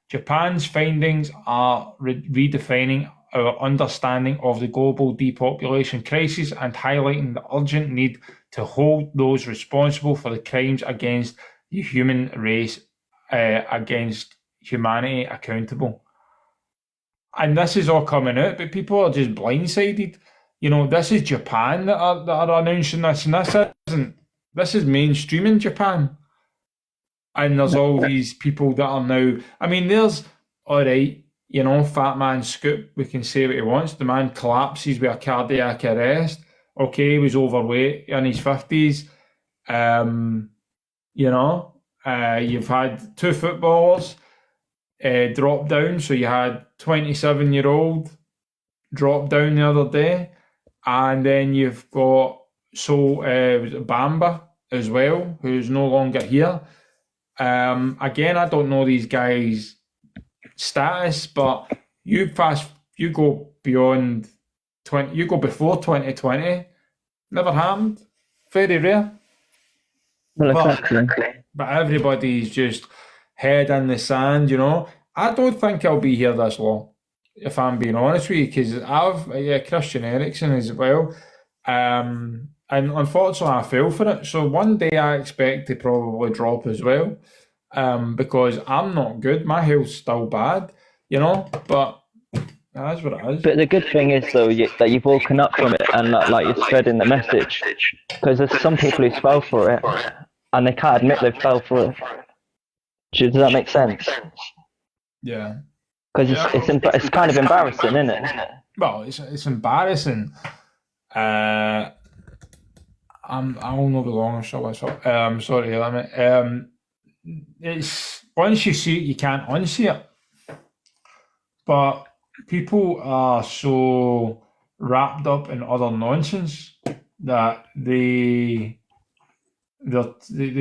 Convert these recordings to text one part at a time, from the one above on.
Japan's findings are redefining our understanding of the global depopulation crisis and highlighting the urgent need to hold those responsible for the crimes against the human race, against humanity, accountable. And this is all coming out, but people are just blindsided. This is Japan that are announcing this, and this is mainstream in Japan. And there's all these people that are now. I mean, there's all right, Fat Man Scoop. We can say what he wants. The man collapses with a cardiac arrest. Okay, he was overweight in his 50s. You've had two footballers drop down. So you had 27-year-old drop down the other day, and then you've got was it Bamba as well, who's no longer here. Again, I don't know these guys' status, but you go beyond 20, you go before 2020, never happened, very rare. Well, exactly. But everybody's just head in the sand, I don't think I'll be here this long, if I'm being honest with you, because Christian Eriksen as well. And unfortunately, I fell for it. So one day I expect to probably drop as well, because I'm not good. My health's still bad, but that's what it is. But the good thing is, though, that you've woken up from it and like you're spreading the message. Because there's some people who fell for it and they can't admit they fell for it. Does that make sense? Yeah. Because it's kind of embarrassing, isn't it? Well, it's embarrassing. I'll not be long. I'm sorry, Lemmy. It's once you see it, you can't unsee it. But people are so wrapped up in other nonsense that they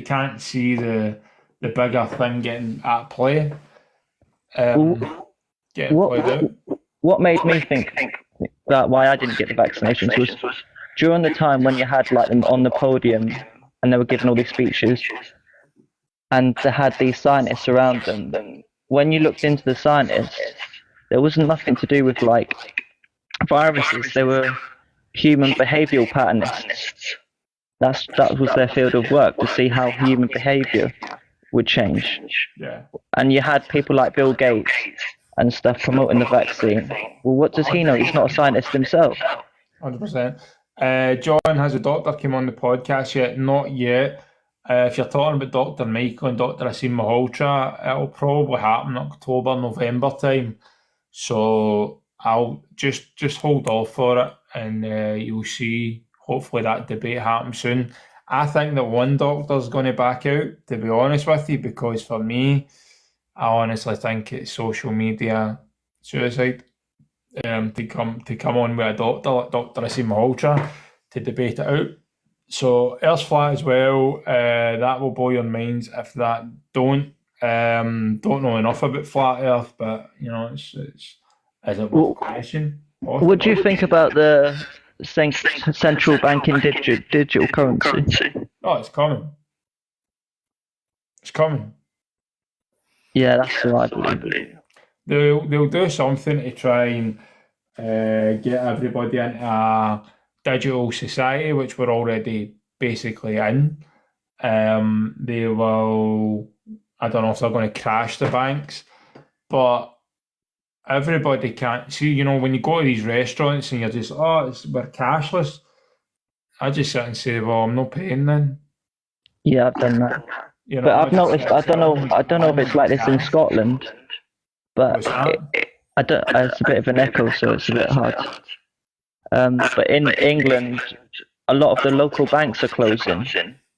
can't see the bigger thing getting at play. Getting played out. What made me think that why I didn't get the vaccinations was during the time when you had like them on the podium and they were giving all these speeches and they had these scientists around them. When you looked into the scientists, there wasn't nothing to do with like viruses. They were human behavioural patternist. That was their field of work, to see how human behaviour would change. Yeah. And you had people like Bill Gates and stuff promoting the vaccine. Well, what does he know? He's not a scientist himself. 100%. John, has a doctor came on the podcast yet? Not yet. If you're talking about Dr. Michael and Dr. Asim Malhotra, it'll probably happen October, November time. So I'll just hold off for it, and you'll see. Hopefully that debate happens soon. I think that one doctor's going to back out, to be honest with you, because for me, I honestly think it's social media suicide. To come on with a doctor like Dr. Asim Malhotra to debate it out. So Earth's flat as well. That will blow your minds if that don't know enough about flat Earth, but it's as a question. What do you think about the central banking digital currency? Oh, it's coming. It's coming. Yeah, that's what I believe. They'll do something to try and get everybody into a digital society, which we're already basically in. They will. I don't know if they're going to crash the banks, but everybody can't see. When you go to these restaurants and you're just, we're cashless. I just sit and say, well, I'm not paying then. Yeah, I've done that. But I've noticed. I don't know if it's like this in Scotland, but it's a bit of an echo, so it's a bit hard. But in England, a lot of the local banks are closing.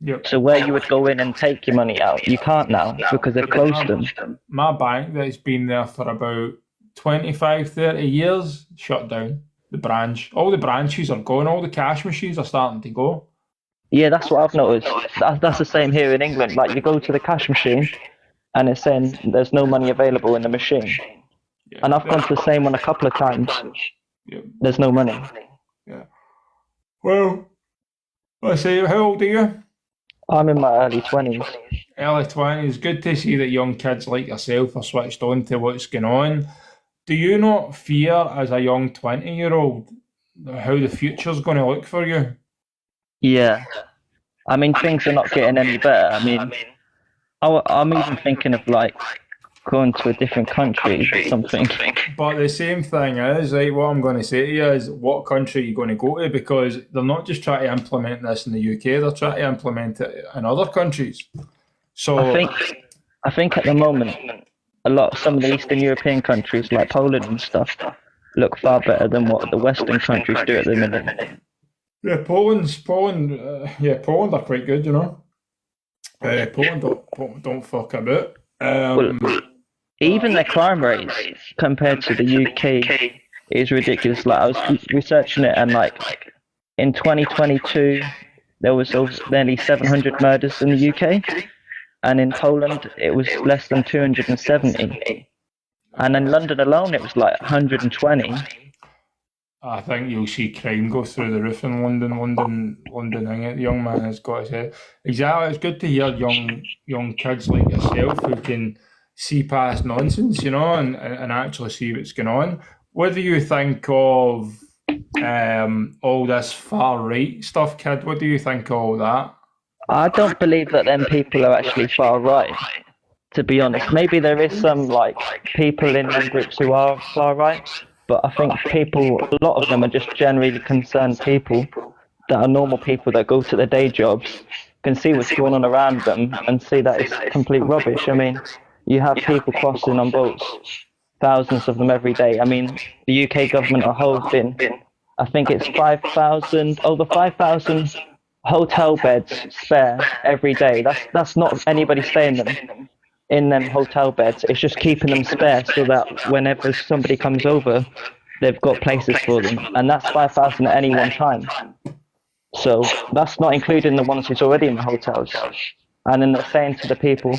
Yep. So where you would go in and take your money out, you can't now because they've closed them. My bank that's been there for about 25, 30 years, shut down. The branch. All the branches are gone. All the cash machines are starting to go. Yeah, that's what I've noticed. That's the same here in England. Like, you go to the cash machine and it's saying there's no money available in the machine. Yeah. And I've gone to the same one a couple of times. Yeah. There's no money. Yeah. Well, let's see, how old are you? I'm in my early 20s. early 20s. Good to see that young kids like yourself are switched on to what's going on. Do you not fear, as a young 20-year-old, how the future's going to look for you? Yeah. I mean, things are not getting any better. I mean, I'm even thinking of like going to a different country or something. But the same thing is, right, what I'm going to say to you is, what country are you going to go to? Because they're not just trying to implement this in the UK, they're trying to implement it in other countries. So I think at the moment, some of the Eastern European countries like Poland and stuff look far better than what the Western countries do at the minute. yeah, Poland are quite good, you know. Poland don't fuck about. Well, even their crime rates compared to the UK is ridiculous. Like I was researching it, and like in 2022, there was nearly 700 murders in the UK, and in Poland it was less than 270, and in London alone it was like 120. I think you'll see crime go through the roof in London. The young man has got his head. Exactly. It's good to hear young kids like yourself who can see past nonsense, you know, and actually see what's going on. What do you think of all this far right stuff, kid? What do you think of all that? I don't believe that them people are actually far right. To be honest, maybe there is some like people in them groups who are far right, but I think a lot of them are just generally concerned people that are normal people that go to their day jobs, can see what's going on around them and see that it's complete rubbish. I mean, you have people crossing on boats, thousands of them every day. I mean, the UK government are holding, I think it's 5,000, over 5,000 hotel beds spare every day. That's not anybody staying in them hotel beds. It's just keeping them spare so that whenever somebody comes over, they've got places for them. And that's 5,000 at any one time. So that's not including the ones who's already in the hotels. And then they're saying to the people,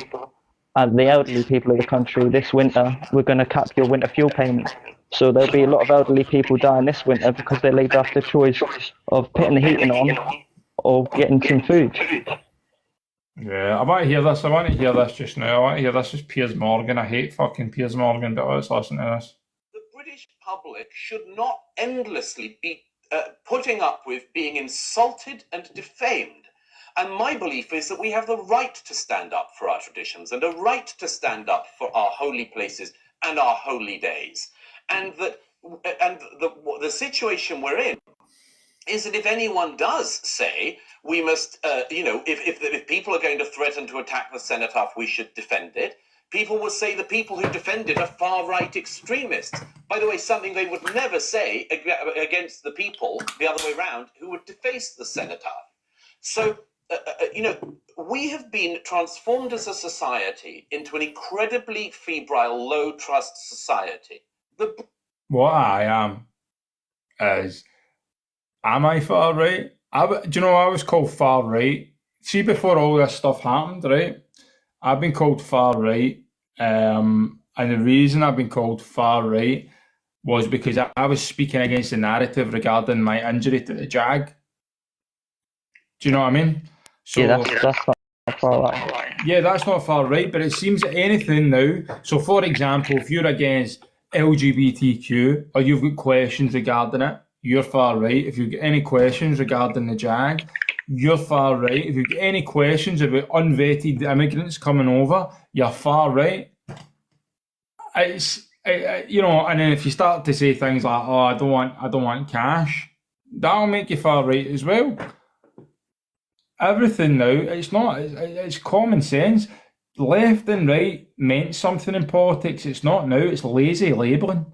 the elderly people of the country, this winter, we're going to cap your winter fuel payment. So there'll be a lot of elderly people dying this winter because they laid off the choice of putting the heating on or getting some food. Yeah, I want to hear this. I want to hear this just now. I want to hear this is Piers Morgan. I hate fucking Piers Morgan, but let's listen to this. The British public should not endlessly be putting up with being insulted and defamed. And my belief is that we have the right to stand up for our traditions and a right to stand up for our holy places and our holy days. And the situation we're in is that if anyone does say we must, if people are going to threaten to attack the cenotaph, we should defend it, people will say the people who defend it are far-right extremists. By the way, something they would never say against the people, the other way around, who would deface the cenotaph. So, we have been transformed as a society into an incredibly febrile, low-trust society. What I am is, am I far right? Do you know I was called far right? See, before all this stuff happened, right? I've been called far right, and the reason I've been called far right was because I was speaking against the narrative regarding my injury to the Jag. Do you know what I mean? So, yeah, that's not far right. Yeah, that's not far right, but it seems that anything now. So, for example, if you're against LGBTQ or you've got questions regarding it, you're far right. If you've got any questions regarding the Jag, you're far right. If you've got any questions about unvetted immigrants coming over, you're far right. It's and then if you start to say things like, "Oh, I don't want cash," that'll make you far right as well. Everything now, it's common sense. Left and right meant something in politics. It's not now. It's lazy labelling.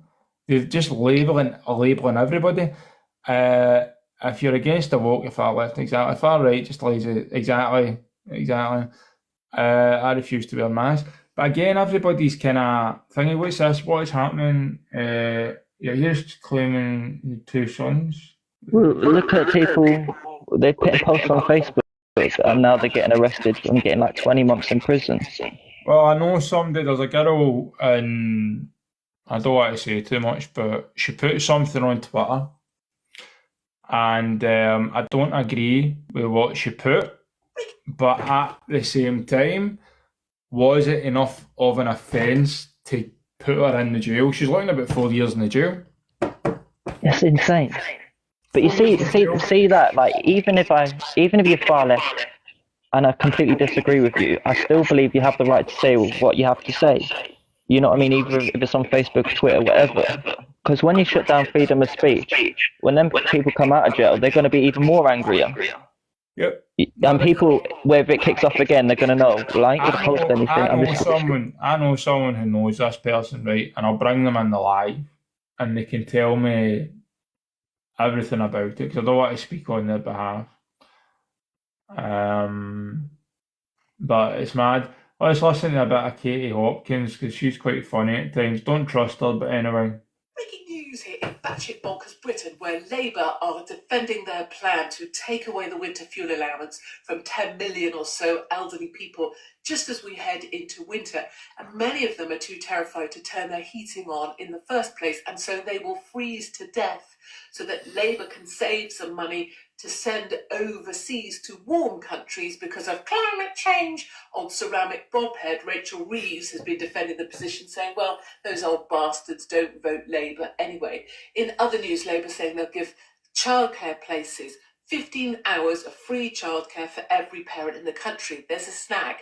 They're just labelling everybody. If you're against the woke, you're far left. Exactly. Far right, just lazy. Exactly. I refuse to wear masks. But again, everybody's kind of thinking, what's this? What is happening? Here's claiming 2 sons. Well, look at people, they put a post on Facebook and now they're getting arrested and getting like 20 months in prison. Well, I know there's a girl in, I don't want to say too much, but she put something on Twitter and I don't agree with what she put, but at the same time, was it enough of an offence to put her in the jail? She's looking about 4 years in the jail. It's insane. But you see that, like, even if you're far left and I completely disagree with you, I still believe you have the right to say what you have to say. You know what I mean? Either if it's on Facebook, Twitter, whatever. Because when you shut down freedom of speech, when them people come out of jail, they're going to be even more angrier. Yep. And people, if it kicks off again, they're going to know, well, I ain't going to post anything. I know someone who knows this person, right? And I'll bring them in the live and they can tell me everything about it because I don't want to speak on their behalf. But it's mad. Let's listen to a bit of Katie Hopkins because she's quite funny at times. Don't trust her, but anyway. Breaking news here in batshit bonkers Britain, where Labour are defending their plan to take away the winter fuel allowance from 10 million or so elderly people just as we head into winter. And many of them are too terrified to turn their heating on in the first place, and so they will freeze to death so that Labour can save some money to send overseas to warm countries because of climate change. Old ceramic bobhead Rachel Reeves has been defending the position, saying, well, those old bastards don't vote Labour anyway. In other news, Labour saying they'll give childcare places 15 hours of free childcare for every parent in the country. There's a snag.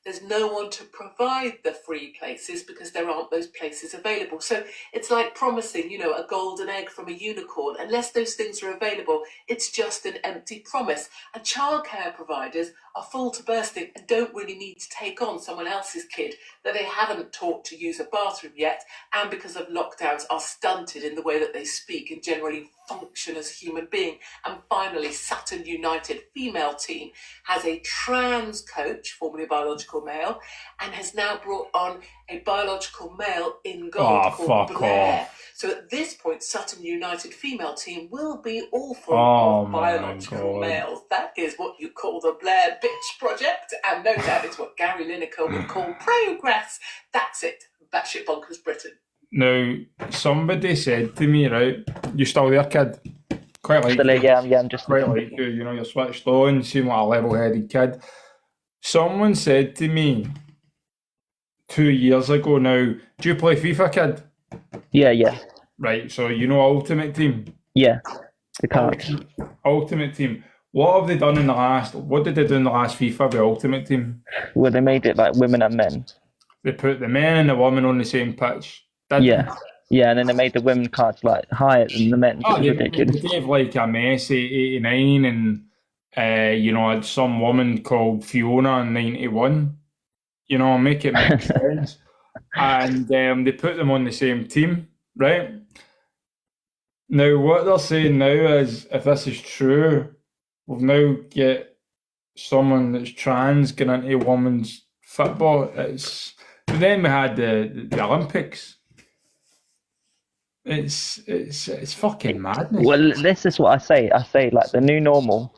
There's no one to provide the free places because there aren't those places available. So it's like promising, a golden egg from a unicorn. Unless those things are available, it's just an empty promise. And childcare providers are full to bursting and don't really need to take on someone else's kid that they haven't taught to use a bathroom yet, and because of lockdowns are stunted in the way that they speak and generally function as a human being. And finally, Sutton United female team has a trans coach, formerly a biological male, and has now brought on a biological male in gold called Blair. So at this point, Sutton United female team will be all full of biological males. That is what you call the Blair Bitch Project, and no doubt it's what Gary Lineker would call progress. That's it. Batshit bonkers Britain. Now, somebody said to me, right, you still there, kid? Quite like still you. Yeah, I'm just quite like you. You're switched on, seem like a level-headed kid. Someone said to me 2 years ago now, do you play FIFA, kid? Yeah. Right, so you know Ultimate Team? Yeah, the cards. Ultimate Team. What did they do in the last FIFA with Ultimate Team? Well, they made it like women and men. They put the men and the women on the same pitch. Yeah, and then they made the women cards like higher than the men. They gave like a Messi 89 and had some woman called Fiona in 91. Make it make sense. And they put them on the same team, right? Now, what they're saying now is, if this is true, we've now get someone that's trans getting into women's football. But then we had the Olympics. It's fucking madness. Well, this is what I say. I say like the new normal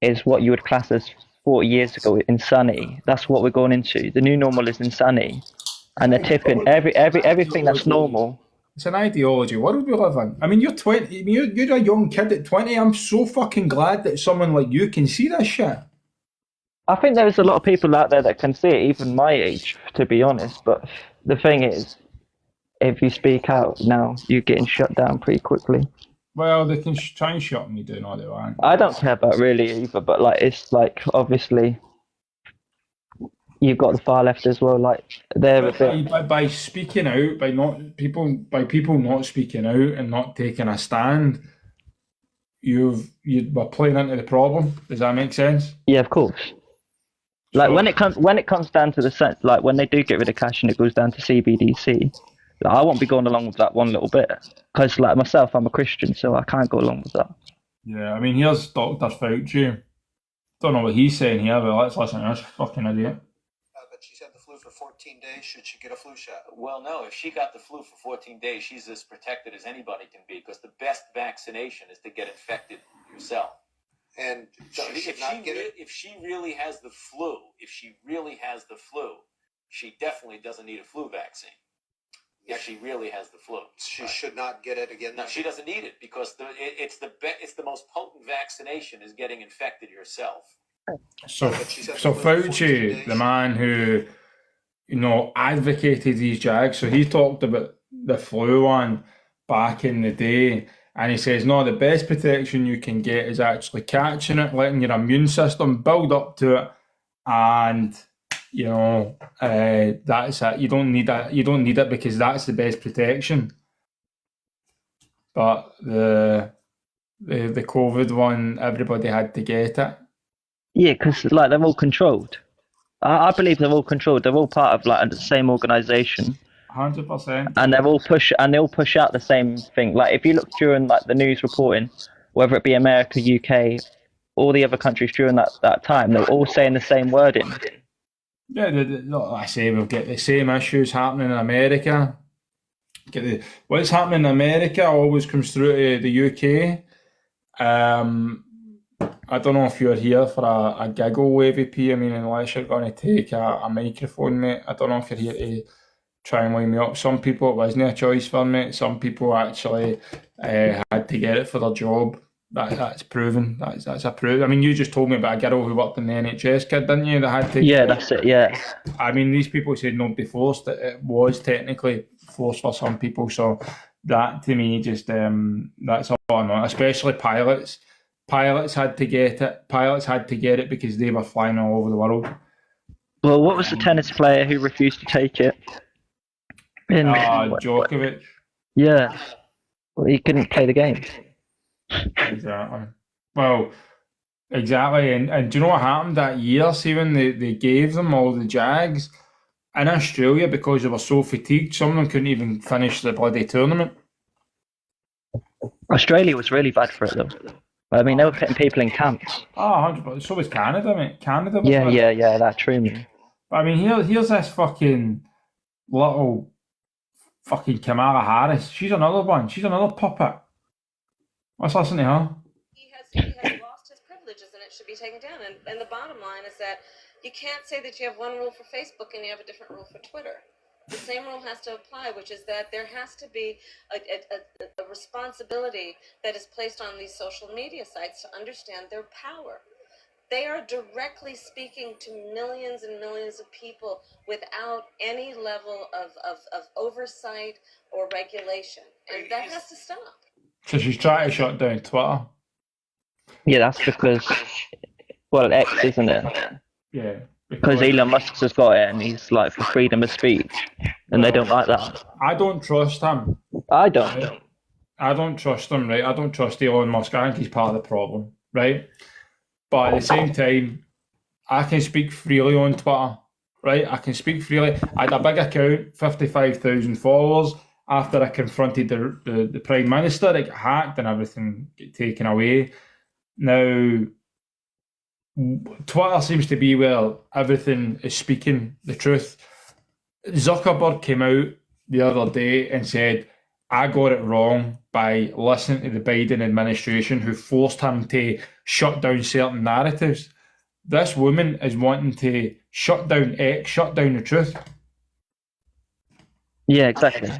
is what you would class as 40 years ago insanity. That's what we're going into. The new normal is insanity, and they're tipping everything that's normal. It's an ideology world we live in. I mean, you're 20. You're a young kid at 20. I'm so fucking glad that someone like you can see this shit. I think there's a lot of people out there that can see it, even my age, to be honest. But the thing is, if you speak out now, you're getting shut down pretty quickly. Well, they can try and shut me down all they want. I don't care about really either, but like it's like obviously you've got the far left as well. Like they're a bit by speaking out, by people not speaking out and not taking a stand. You were playing into the problem. Does that make sense? Yeah, of course. Like when it comes down to the sense, like when they do get rid of cash and it goes down to CBDC, like, I won't be going along with that one little bit because, like myself, I'm a Christian, so I can't go along with that. Yeah, I mean, here's Dr. Fauci. Don't know what he's saying here, but let's listen to this fucking idiot. But she's had the flu for 14 days. Should she get a flu shot? Well, no. If she got the flu for 14 days, she's as protected as anybody can be because the best vaccination is to get infected yourself. And so if she really has the flu, she definitely doesn't need a flu vaccine. If she really has the flu, she should not get it again. No, she doesn't need it because it's the most potent vaccination is getting infected yourself. So Fauci, the man who advocated these Jags. So he talked about the flu one back in the day, and he says, no, the best protection you can get is actually catching it, letting your immune system build up to it, and that's it. You don't need that. You don't need it because that's the best protection. But the COVID one, everybody had to get it. Yeah, because like they're all controlled. I believe they're all controlled. They're all part of like the same organization, 100%. and they all push out the same thing. Like if you look during like the news reporting, whether it be America, UK, all the other countries during that time, they're all saying the same wording. Yeah, like I say, we've got the same issues happening in America. What's happening in America always comes through to the UK. I don't know if you're here for a giggle, AVP. I mean, unless you're going to take a microphone, mate. I don't know if you're here to try and line me up. Some people, it wasn't a choice for me. Some people actually had to get it for their job. That's proven. That's a proof. I mean, you just told me about a girl who worked in the NHS, kid, didn't you? That had to. Yeah, that's it. Yeah. I mean, these people said nobody forced it. It was technically forced for some people. So that to me just that's all I know. Especially pilots. Pilots had to get it. Pilots had to get it because they were flying all over the world. Well, what was the tennis player who refused to take it? Djokovic. Yeah. Well, he couldn't play the game. Exactly. Well, exactly. And do you know what happened that year? See, when they gave them all the Jags in Australia, because they were so fatigued, some of them couldn't even finish the bloody tournament. Australia was really bad for it, though. I mean, they were putting people in camps. 100%. So was Canada, mate. Canada was Yeah, that's true, man. But I mean, here's this fucking little fucking Kamala Harris. She's another one. She's another puppet. Let's listen to her. He has lost his privileges and it should be taken down. And the bottom line is that you can't say that you have one rule for Facebook and you have a different rule for Twitter. The same rule has to apply, which is that there has to be a responsibility that is placed on these social media sites to understand their power. They are directly speaking to millions and millions of people without any level of oversight or regulation. And that has to stop. So she's trying to shut down Twitter. Yeah, that's because, well, X, isn't it? Yeah. Because Elon Musk has got it and he's like for freedom of speech. And they don't like that. I don't trust him. I don't. I don't trust him, right? I don't trust Elon Musk. I think he's part of the problem, right? But at the same time, I can speak freely on Twitter, right? I can speak freely. I had a big account, 55,000 followers. After I confronted the Prime Minister, it got hacked and everything got taken away. Now, Twitter seems to be where everything is speaking the truth. Zuckerberg came out the other day and said, I got it wrong by listening to the Biden administration who forced him to shut down certain narratives. This woman is wanting to shut down X, shut down the truth. Yeah, exactly.